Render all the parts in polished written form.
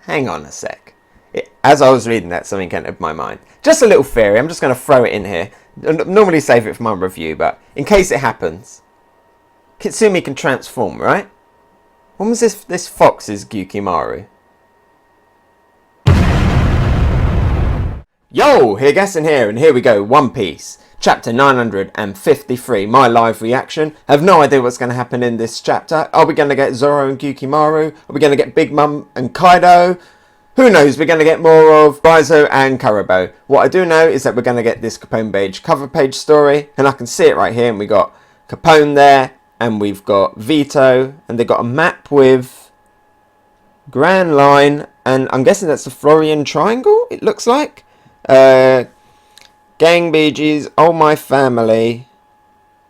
Hang on a sec. As I was reading that, something entered my mind. Just a little theory. I'm just going to throw it in here. Normally save it for my review, but in case it happens, Kitsumi can transform, right? When was this fox's Gyukimaru? Yo, Hegassen here, and here we go, One Piece, chapter 953, my live reaction. I have no idea what's going to happen in this chapter. Are we going to get Zoro and Gyukimaru? Are we going to get Big Mom and Kaido? Who knows, we're going to get more of Raizo and Karabo. What I do know is that we're going to get this Capone Page cover page story, and I can see it right here, and we got Capone there, and we've got Vito, and they've got a map with Grand Line, and I'm guessing that's the Florian Triangle, it looks like. Gang BG's Oh My Family,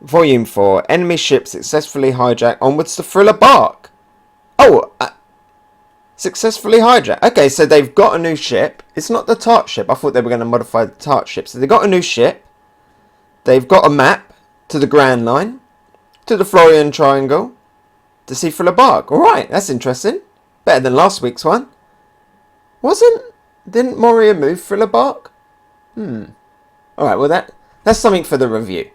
Volume 4, enemy ship successfully hijacked, onwards to Thriller Bark. Oh, successfully hijacked. Okay, so they've got a new ship. It's not the Tart ship. I thought they were going to modify the Tart ship. So they've got a new ship. They've got a map to the Grand Line, to the Florian Triangle, to see Thriller Bark. Alright, that's interesting. Better than last week's one. Didn't Moria move Thriller Bark? Alright, well that's something for the review.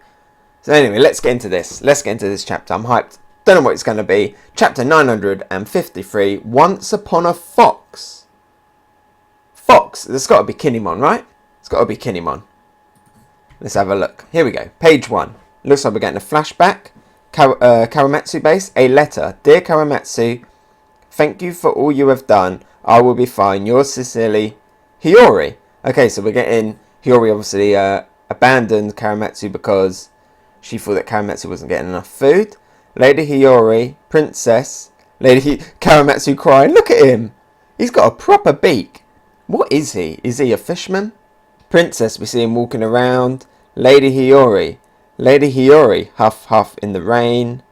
So anyway, let's get into this. Let's get into this chapter. I'm hyped. Don't know what it's going to be. Chapter 953, Once Upon a Fox. Fox, there's got to be Kinemon, right? It's got to be Kinemon. Let's have a look. Here we go. Page 1. Looks like we're getting a flashback. Kawamatsu base. A letter. Dear Kawamatsu, thank you for all you have done. I will be fine. Yours sincerely, Hiyori. Okay, so we're getting Hiyori obviously abandoned Kawamatsu because she thought that Kawamatsu wasn't getting enough food. Lady Hiyori, princess. Kawamatsu crying. Look at him. He's got a proper beak. What is he? Is he a fisherman? Princess, we see him walking around. Lady Hiyori. Lady Hiyori, huff huff in the rain.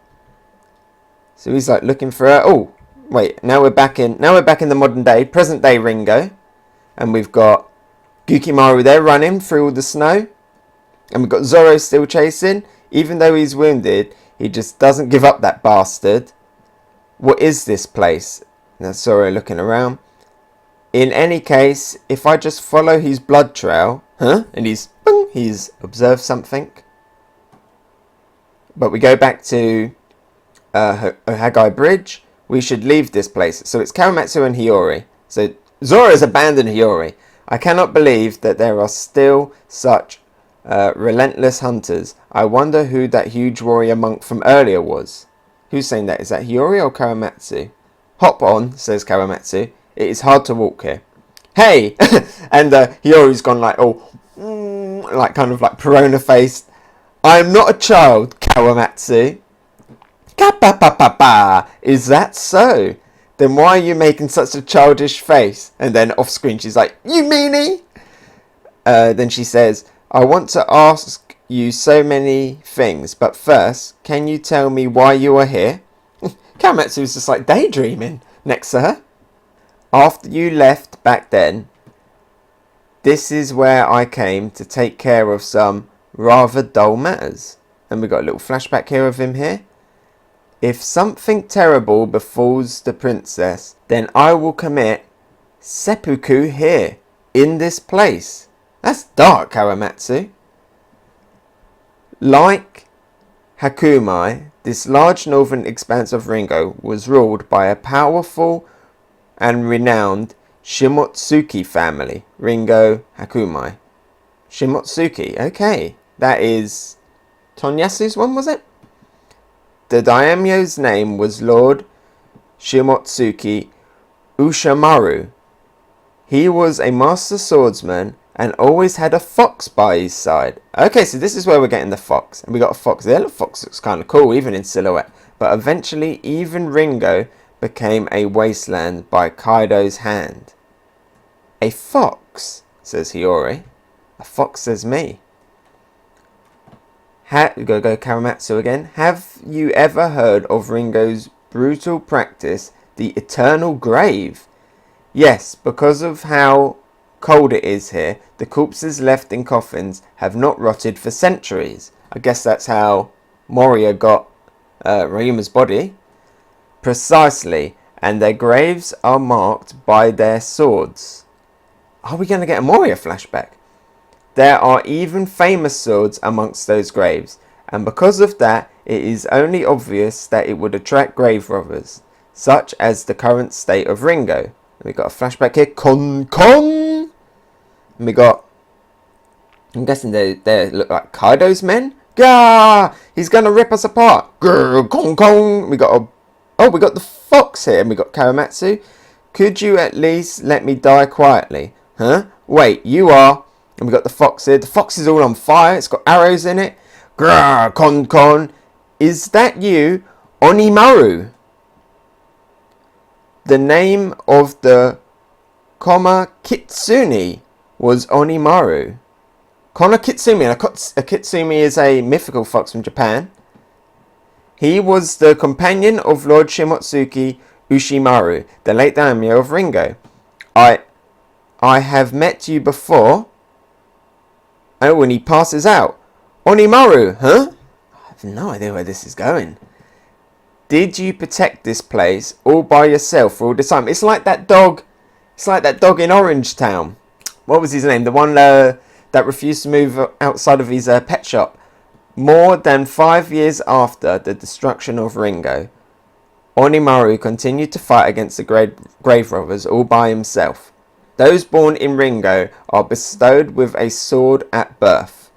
So he's like looking for her. Oh, wait, now we're back in the modern day, present day Ringo. And we've got Gyukimaru there running through all the snow. And we've got Zoro still chasing. Even though he's wounded, he just doesn't give up, that bastard. What is this place? Now Zoro looking around. In any case, if I just follow his blood trail, and he's observed something. But we go back to Ohagai Bridge. We should leave this place. So it's Kawamatsu and Hiyori. So Zoro has abandoned Hiyori. I cannot believe that there are still such relentless hunters. I wonder who that huge warrior monk from earlier was. Who's saying that? Is that Hiyori or Kawamatsu? Hop on, says Kawamatsu. It is hard to walk here. Hey! And Hiyori's gone like, like kind of like piranha faced. I am not a child, Kawamatsu. Ka-pa-pa-pa-pa. Is that so? Then why are you making such a childish face? And then off screen she's like, you meanie? Then she says, I want to ask you so many things, but first, can you tell me why you are here? Kawamatsu's just like daydreaming next to her. After you left back then, this is where I came to take care of some rather dull matters. And we got a little flashback here of him here. If something terrible befalls the princess, then I will commit seppuku here, in this place. That's dark, Kawamatsu. Like Hakumai, this large northern expanse of Ringo was ruled by a powerful and renowned Shimotsuki family. Ringo Hakumai. Shimotsuki, okay. That is Tonyasu's one, was it? The daimyo's name was Lord Shimotsuki Ushamaru. He was a master swordsman and always had a fox by his side. Okay, so this is where we're getting the fox. And we got a fox there. The fox looks kind of cool, even in silhouette. But eventually, even Ringo became a wasteland by Kaido's hand. A fox, says Hiyori. A fox says me. Go Kawamatsu again. Have you ever heard of Ringo's brutal practice, the eternal grave? Yes, because of how cold it is here, the corpses left in coffins have not rotted for centuries. I guess that's how Moria got Ryuma's body. Precisely, and their graves are marked by their swords. Are we going to get a Moria flashback? There are even famous swords amongst those graves, and because of that, it is only obvious that it would attract grave robbers, such as the current state of Ringo. We got a flashback here, Con. And we got, I'm guessing they look like Kaido's men. Gah! He's gonna rip us apart. Grr, Kong. We got the fox here, and we got Kawamatsu. Could you at least let me die quietly? Huh? Wait, you are. And we got the fox here. The fox is all on fire. It's got arrows in it. Grr, Kon. Is that you, Onimaru? The name of the Koma Kitsune was Onimaru. Kono Kitsune. A Kitsune is a mythical fox from Japan. He was the companion of Lord Shimotsuki Ushimaru, the late daimyo of Ringo. I have met you before. Oh, when he passes out. Onimaru, huh? I have no idea where this is going. Did you protect this place all by yourself for all this time? It's like that dog. It's like that dog in Orange Town. What was his name? The one that refused to move outside of his pet shop. More than 5 years after the destruction of Ringo, Onimaru continued to fight against the grave robbers all by himself. Those born in Ringo are bestowed with a sword at birth.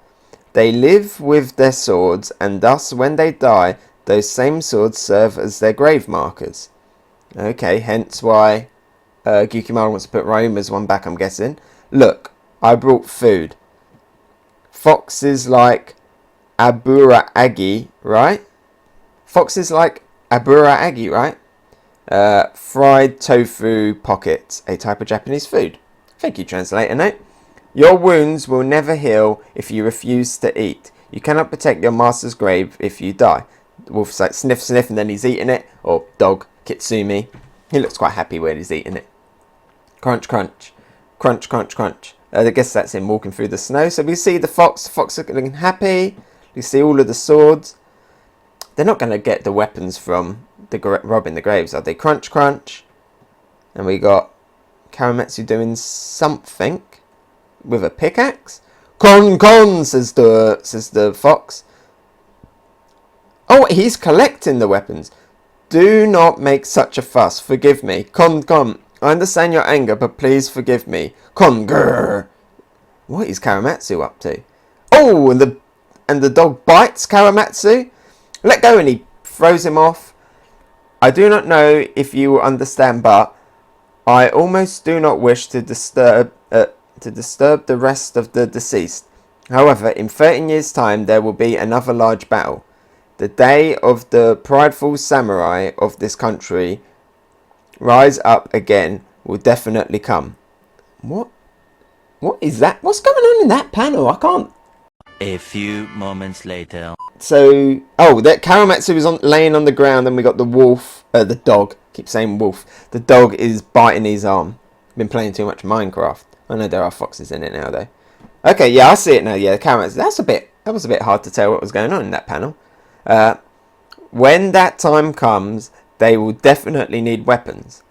They live with their swords, and thus when they die, those same swords serve as their grave markers. Okay, hence why Gyukimaru wants to put Ryuma's one back, I'm guessing. Look, I brought food. Foxes like Abura Agi, right? Foxes like Abura Agi, right? Fried tofu pockets, a type of Japanese food. Thank you, translator note. Your wounds will never heal if you refuse to eat. You cannot protect your master's grave if you die. The wolf's like sniff, and then he's eating it. Or dog, Kitsumi. He looks quite happy when he's eating it. Crunch. I guess that's him walking through the snow. So we see the fox. The fox looking happy. We see all of the swords. They're not going to get the weapons from the robbing the graves, are they? Crunch. And we got Kawamatsu doing something with a pickaxe. Con, says the fox. Oh, he's collecting the weapons. Do not make such a fuss. Forgive me. Con. I understand your anger, but please forgive me. Con. Grrr. What is Kawamatsu up to? Oh, and the dog bites Kawamatsu. Let go, and he throws him off. I do not know if you will understand, but I almost do not wish to disturb the rest of the deceased. However, in 13 years' time, there will be another large battle. The day of the prideful samurai of this country rise up again will definitely come. What is that? What's going on in that panel? I can't. A few moments later. So, that Kawamatsu is laying on the ground, and we got the wolf, the dog. Keep saying wolf. The dog is biting his arm. Been playing too much Minecraft. I know there are foxes in it now, though. Okay, yeah, I see it now. Yeah, Kawamatsu. That was a bit hard to tell what was going on in that panel. When that time comes, they will definitely need weapons.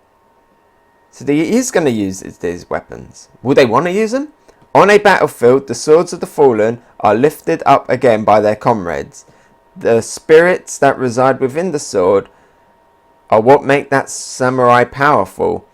So he is going to use these weapons. Will they want to use them? On a battlefield, the swords of the fallen are lifted up again by their comrades. The spirits that reside within the sword are what make that samurai powerful,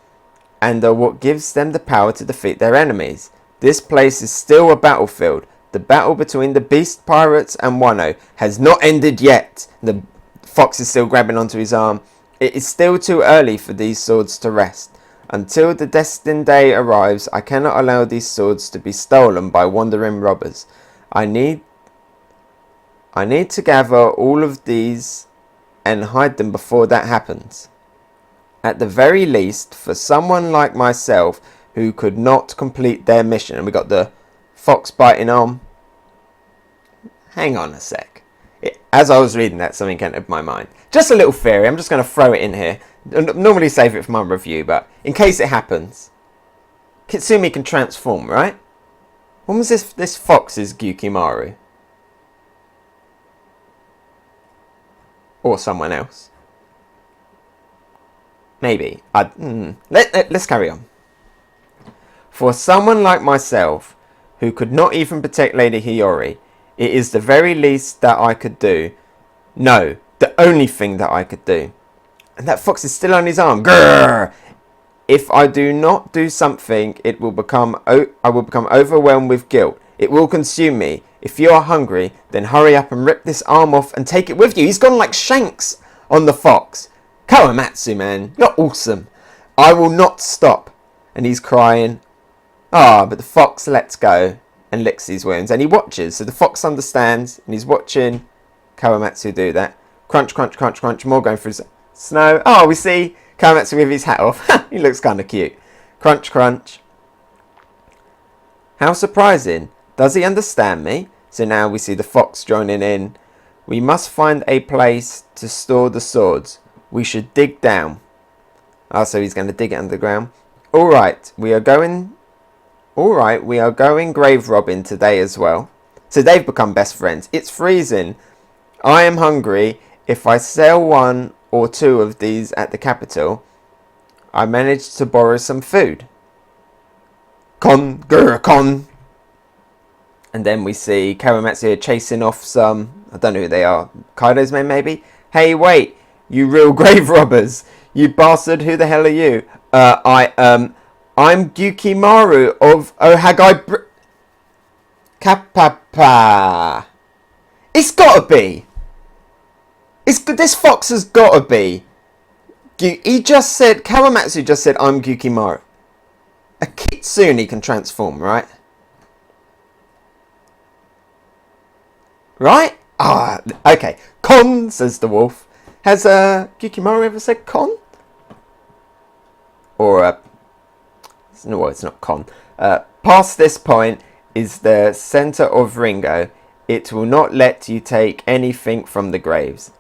and are what gives them the power to defeat their enemies. This place is still a battlefield. The battle between the beast pirates and Wano has not ended yet. The fox is still grabbing onto his arm. It is still too early for these swords to rest. Until the destined day arrives, I cannot allow these swords to be stolen by wandering robbers. I need to gather all of these and hide them before that happens. At the very least, for someone like myself who could not complete their mission. And we got the fox biting arm. Hang on a sec. As I was reading that, something entered my mind. Just a little theory. I'm just going to throw it in here. Normally save it for my review, but in case it happens, Kitsumi can transform, right? When was this fox's Gyukimaru? Or someone else? Maybe. Let's carry on. For someone like myself, who could not even protect Lady Hiyori, it is the very least that I could do. No, the only thing that I could do. And that fox is still on his arm. Grrr! If I do not do something, I will become overwhelmed with guilt. It will consume me. If you are hungry, then hurry up and rip this arm off and take it with you. He's gone like Shanks on the fox. Kawamatsu, man, you're awesome. I will not stop. And he's crying. But the fox lets go and licks his wounds. And he watches. So the fox understands. And he's watching Kawamatsu do that. Crunch, crunch, crunch, crunch. More going through snow. Oh, we see Kawamatsu with his hat off. He looks kind of cute. Crunch, crunch. How surprising. Does he understand me? So now we see the fox joining in. We must find a place to store the swords. We should dig down. So he's going to dig it underground. Alright, we are going grave robbing today as well. So they've become best friends. It's freezing. I am hungry. If I sell one or two of these at the capital, I managed to borrow some food. Con. And then we see Kawamatsu here chasing off some, I don't know who they are, Kaido's men maybe? Hey, wait, you real grave robbers. You bastard, who the hell are you? I'm Gyukimaru of Ohagai Kapapa. It's gotta be. This fox has gotta be. Kawamatsu just said, I'm Gyukimaru. A kitsune can transform, right? Right? Okay. Con, says the wolf. Has Gyukimaru ever said con? Or, no, it's not con. Past this point is the center of Ringo. It will not let you take anything from the graves.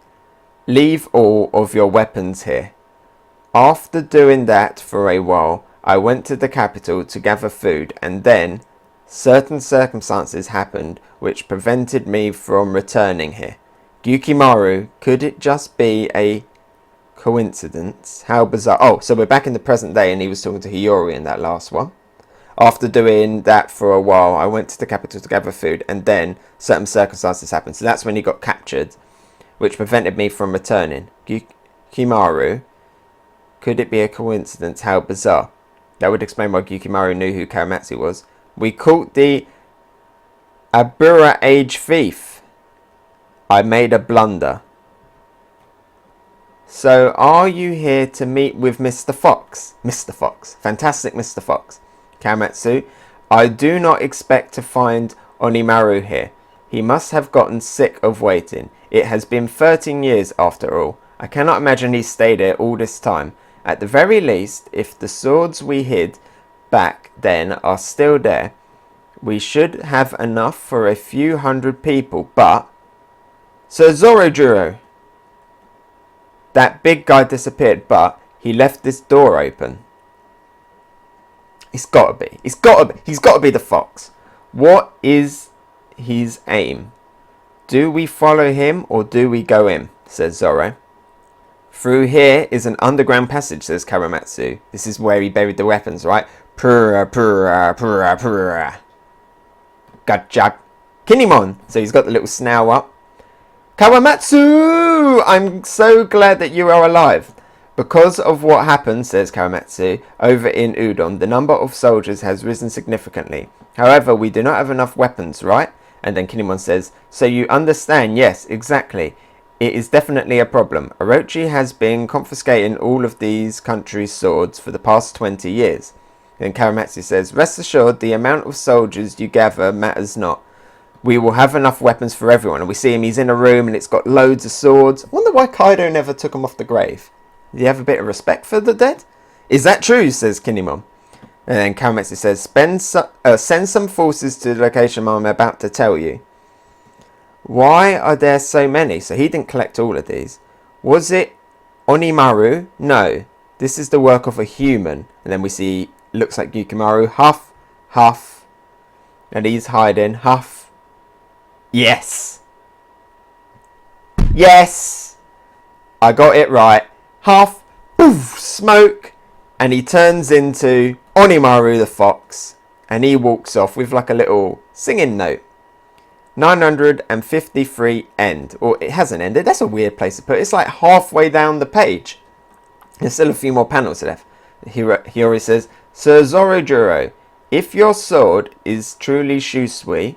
Leave all of your weapons here. After doing that for a while, I went to the capital to gather food, and then certain circumstances happened which prevented me from returning here. Gyukimaru, could it just be a coincidence? How bizarre. Oh, so we're back in the present day, and he was talking to Hiyori in that last one. After doing that for a while, I went to the capital to gather food, and then certain circumstances happened. So that's when he got captured, which prevented me from returning. Gyukimaru, could it be a coincidence? How bizarre. That would explain why Gyukimaru knew who Kawamatsu was. We caught the Abura Age thief. I made a blunder. So, are you here to meet with Mr. Fox? Mr. Fox. Fantastic Mr. Fox. Kawamatsu, I do not expect to find Onimaru here. He must have gotten sick of waiting. It has been 13 years after all. I cannot imagine he stayed here all this time. At the very least, if the swords we hid back then are still there, we should have enough for a few hundred people, but... So Zoro, that big guy disappeared, but he left this door open. It's gotta be. He's gotta be the fox. What is his aim? Do we follow him or do we go in? Says Zoro. Through here is an underground passage, says Kawamatsu. This is where he buried the weapons, right? Purra, purra, purra, purra. Gotcha. Kinemon. So he's got the little snout up. Kawamatsu! I'm so glad that you are alive. Because of what happened, says Kawamatsu, over in Udon, the number of soldiers has risen significantly. However, we do not have enough weapons, right? And then Kinemon says, so you understand? Yes, exactly. It is definitely a problem. Orochi has been confiscating all of these countries' swords for the past 20 years. Then Kawamatsu says, rest assured, the amount of soldiers you gather matters not. We will have enough weapons for everyone. And we see him, he's in a room and it's got loads of swords. I wonder why Kaido never took them off the grave. Did he have a bit of respect for the dead? Is that true, says Kinemon. And then Kawamatsu says, send some forces to the location I'm about to tell you. Why are there so many? So he didn't collect all of these. Was it Onimaru? No. This is the work of a human. And then we see, looks like Gyukimaru. Huff, huff. And he's hiding. Huff. Yes. Yes. I got it right. Huff. poof, smoke, and he turns into Onimaru the fox, and he walks off with like a little singing note. 953 end. Or it hasn't ended. That's a weird place to put it. It's like halfway down the page. There's still a few more panels left. Hiyori says, Sir Zorojuro, if your sword is truly Shusui,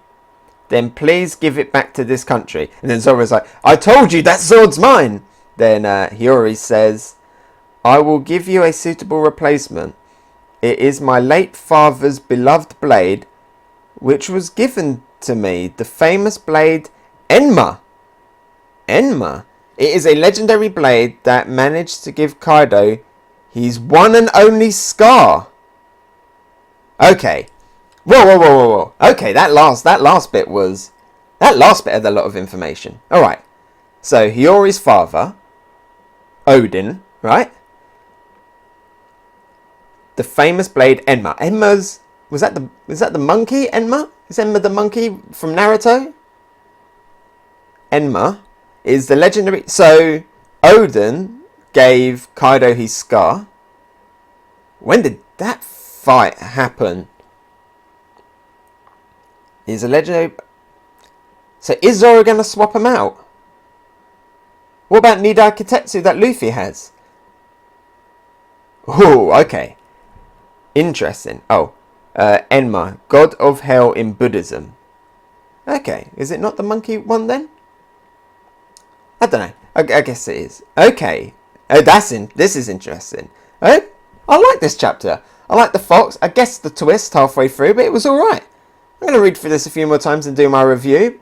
then please give it back to this country. And then Zoro's like, I told you that sword's mine. Then Hiyori says, I will give you a suitable replacement. It is my late father's beloved blade, which was given to me, the famous blade Enma. Enma? It is a legendary blade that managed to give Kaido his one and only scar. Okay. Whoa. Okay, that last bit had a lot of information. Alright. So, Hiyori's father, Odin, right? The famous blade Enma. Was that the monkey, Enma? Is Enma the monkey from Naruto? Enma is the legendary... So, Odin gave Kaido his scar. When did that fight happen? Is a legendary... So, is Zoro going to swap him out? What about Nidai Kitetsu that Luffy has? Oh, okay. Interesting. Oh, Enma, god of hell in Buddhism. Okay, is it not the monkey one then? I don't know. I guess it is. Okay. This is interesting. I like this chapter. I like the fox. I guess the twist halfway through, but it was alright. I'm going to read through this a few more times and do my review.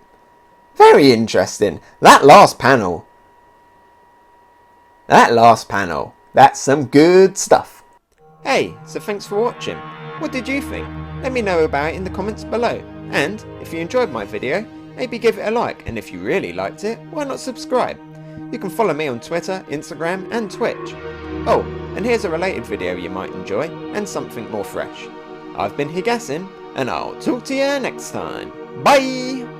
Very interesting. That last panel. That's some good stuff. Hey, so thanks for watching. What did you think? Let me know about it in the comments below. And if you enjoyed my video, maybe give it a like. And if you really liked it, why not subscribe? You can follow me on Twitter, Instagram and Twitch. Oh, and here's a related video you might enjoy and something more fresh. I've been Hegassen, and I'll talk to you next time. Bye!